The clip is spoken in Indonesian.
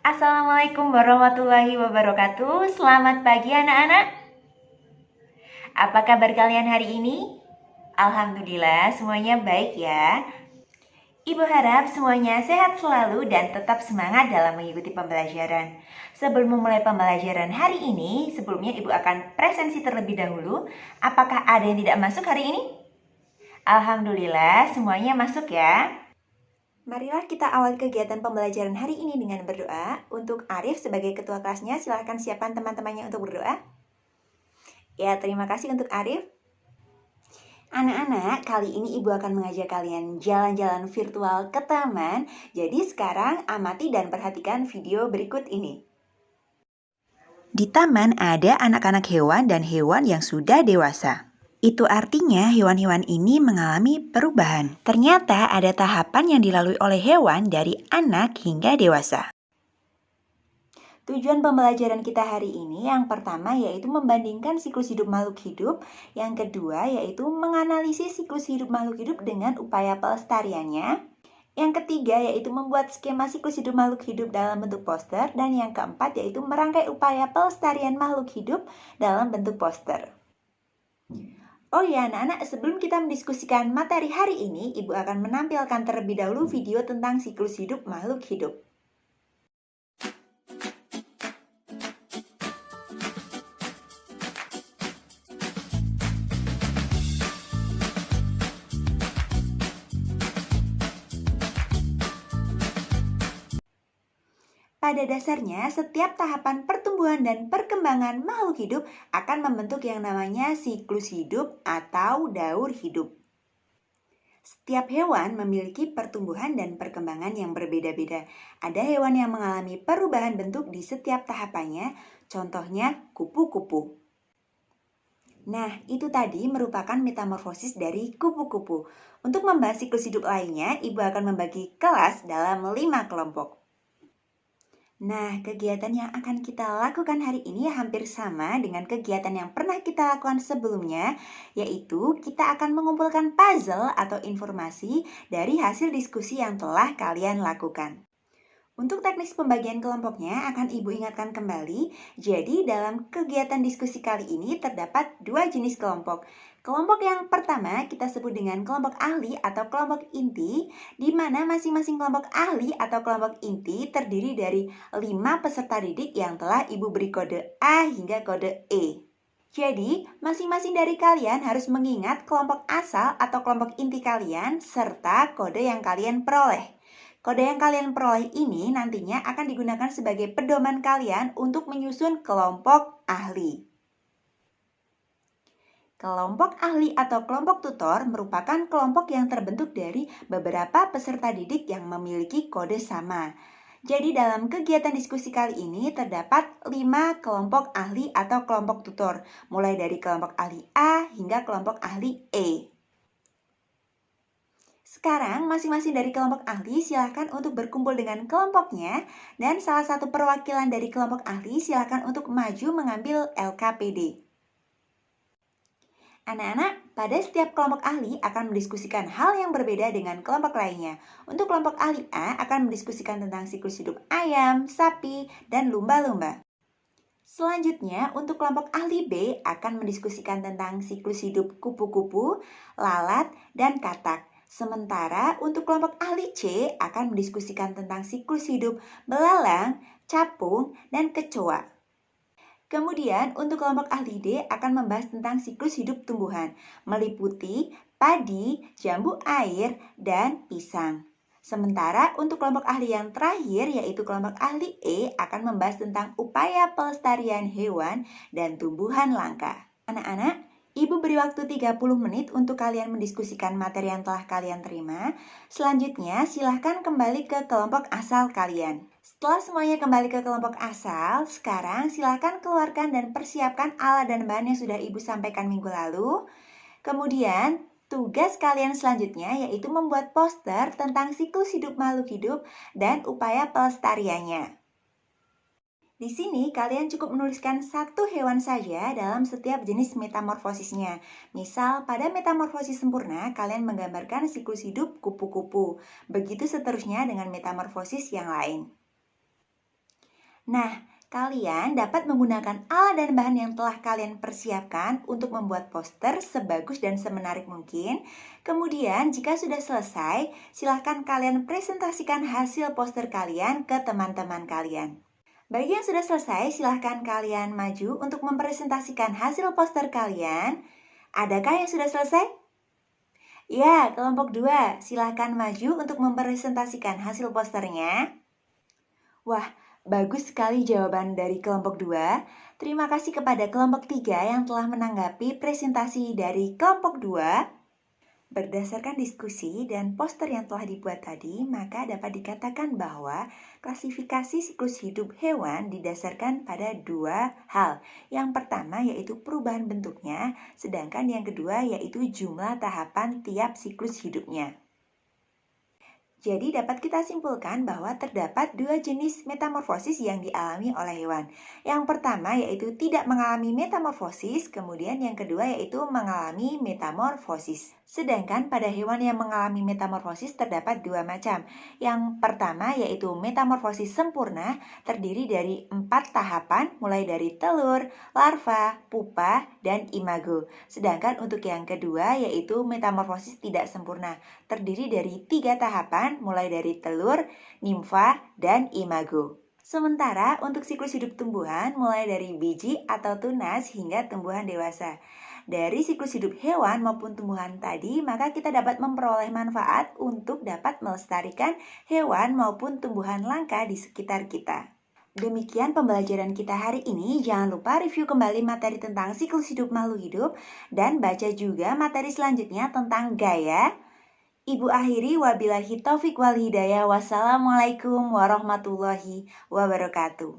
Assalamualaikum warahmatullahi wabarakatuh. Selamat pagi anak-anak. Apa kabar kalian hari ini? Alhamdulillah semuanya baik ya. Ibu harap semuanya sehat selalu dan tetap semangat dalam mengikuti pembelajaran. Sebelum memulai pembelajaran hari ini, sebelumnya Ibu akan presensi terlebih dahulu. Apakah ada yang tidak masuk hari ini? Alhamdulillah semuanya masuk ya. Marilah kita awal kegiatan pembelajaran hari ini dengan berdoa. Untuk Arif sebagai ketua kelasnya, silahkan siapkan teman-temannya untuk berdoa. Ya, terima kasih untuk Arif. Anak-anak, kali ini Ibu akan mengajak kalian jalan-jalan virtual ke taman. Jadi sekarang amati dan perhatikan video berikut ini. Di taman ada anak-anak hewan dan hewan yang sudah dewasa. Itu artinya hewan-hewan ini mengalami perubahan. Ternyata ada tahapan yang dilalui oleh hewan dari anak hingga dewasa. Tujuan pembelajaran kita hari ini yang pertama yaitu membandingkan siklus hidup makhluk hidup. Yang kedua yaitu menganalisis siklus hidup makhluk hidup dengan upaya pelestariannya. Yang ketiga yaitu membuat skema siklus hidup makhluk hidup dalam bentuk poster. Dan yang keempat yaitu merangkai upaya pelestarian makhluk hidup dalam bentuk poster. Oh ya anak-anak, sebelum kita mendiskusikan materi hari ini, Ibu akan menampilkan terlebih dahulu video tentang siklus hidup makhluk hidup. Pada dasarnya, setiap tahapan pertumbuhan dan perkembangan makhluk hidup akan membentuk yang namanya siklus hidup atau daur hidup. Setiap hewan memiliki pertumbuhan dan perkembangan yang berbeda-beda. Ada hewan yang mengalami perubahan bentuk di setiap tahapannya, contohnya kupu-kupu. Nah, itu tadi merupakan metamorfosis dari kupu-kupu. Untuk membahas siklus hidup lainnya, Ibu akan membagi kelas dalam 5 kelompok. Nah, kegiatan yang akan kita lakukan hari ini hampir sama dengan kegiatan yang pernah kita lakukan sebelumnya, yaitu kita akan mengumpulkan puzzle atau informasi dari hasil diskusi yang telah kalian lakukan. Untuk teknis pembagian kelompoknya akan Ibu ingatkan kembali, jadi dalam kegiatan diskusi kali ini terdapat 2 jenis kelompok. Kelompok yang pertama kita sebut dengan kelompok ahli atau kelompok inti, di mana masing-masing kelompok ahli atau kelompok inti terdiri dari 5 peserta didik yang telah Ibu beri kode A hingga kode E. Jadi, masing-masing dari kalian harus mengingat kelompok asal atau kelompok inti kalian serta kode yang kalian peroleh. Kode yang kalian peroleh ini nantinya akan digunakan sebagai pedoman kalian untuk menyusun kelompok ahli. Kelompok ahli atau kelompok tutor merupakan kelompok yang terbentuk dari beberapa peserta didik yang memiliki kode sama. Jadi dalam kegiatan diskusi kali ini terdapat 5 kelompok ahli atau kelompok tutor, mulai dari kelompok ahli A hingga kelompok ahli E. Sekarang masing-masing dari kelompok ahli silakan untuk berkumpul dengan kelompoknya dan salah satu perwakilan dari kelompok ahli silakan untuk maju mengambil LKPD. Anak-anak, pada setiap kelompok ahli akan mendiskusikan hal yang berbeda dengan kelompok lainnya. Untuk kelompok ahli A akan mendiskusikan tentang siklus hidup ayam, sapi, dan lumba-lumba. Selanjutnya, untuk kelompok ahli B akan mendiskusikan tentang siklus hidup kupu-kupu, lalat, dan katak. Sementara untuk kelompok ahli C akan mendiskusikan tentang siklus hidup belalang, capung, dan kecoa. Kemudian untuk kelompok ahli D akan membahas tentang siklus hidup tumbuhan, meliputi padi, jambu air, dan pisang. Sementara untuk kelompok ahli yang terakhir yaitu kelompok ahli E akan membahas tentang upaya pelestarian hewan dan tumbuhan langka. Anak-anak, Ibu beri waktu 30 menit untuk kalian mendiskusikan materi yang telah kalian terima. Selanjutnya, silahkan kembali ke kelompok asal kalian. Setelah semuanya kembali ke kelompok asal, sekarang silahkan keluarkan dan persiapkan alat dan bahan yang sudah Ibu sampaikan minggu lalu. Kemudian, tugas kalian selanjutnya yaitu membuat poster tentang siklus hidup makhluk hidup dan upaya pelestariannya. Di sini kalian cukup menuliskan satu hewan saja dalam setiap jenis metamorfosisnya. Misal, pada metamorfosis sempurna, kalian menggambarkan siklus hidup kupu-kupu. Begitu seterusnya dengan metamorfosis yang lain. Nah, kalian dapat menggunakan alat dan bahan yang telah kalian persiapkan untuk membuat poster sebagus dan semenarik mungkin. Kemudian, jika sudah selesai, silahkan kalian presentasikan hasil poster kalian ke teman-teman kalian. Bagi yang sudah selesai, silahkan kalian maju untuk mempresentasikan hasil poster kalian. Adakah yang sudah selesai? Ya, kelompok 2, silahkan maju untuk mempresentasikan hasil posternya. Wah, bagus sekali jawaban dari kelompok 2. Terima kasih kepada kelompok 3 yang telah menanggapi presentasi dari kelompok 2. Berdasarkan diskusi dan poster yang telah dibuat tadi, maka dapat dikatakan bahwa klasifikasi siklus hidup hewan didasarkan pada dua hal. Yang pertama yaitu perubahan bentuknya, sedangkan yang kedua yaitu jumlah tahapan tiap siklus hidupnya. Jadi dapat kita simpulkan bahwa terdapat dua jenis metamorfosis yang dialami oleh hewan. Yang pertama yaitu tidak mengalami metamorfosis, kemudian yang kedua yaitu mengalami metamorfosis. Sedangkan pada hewan yang mengalami metamorfosis terdapat dua macam. Yang pertama yaitu metamorfosis sempurna, terdiri dari 4 tahapan mulai dari telur, larva, pupa, dan imago. Sedangkan untuk yang kedua yaitu metamorfosis tidak sempurna, terdiri dari 3 tahapan mulai dari telur, nimfa, dan imago. Sementara untuk siklus hidup tumbuhan mulai dari biji atau tunas hingga tumbuhan dewasa. Dari siklus hidup hewan maupun tumbuhan tadi, maka kita dapat memperoleh manfaat untuk dapat melestarikan hewan maupun tumbuhan langka di sekitar kita. Demikian pembelajaran kita hari ini. Jangan lupa review kembali materi tentang siklus hidup makhluk hidup dan baca juga materi selanjutnya tentang gaya. Ibu akhiri, wabillahi taufik wal hidayah. Wassalamualaikum warahmatullahi wabarakatuh.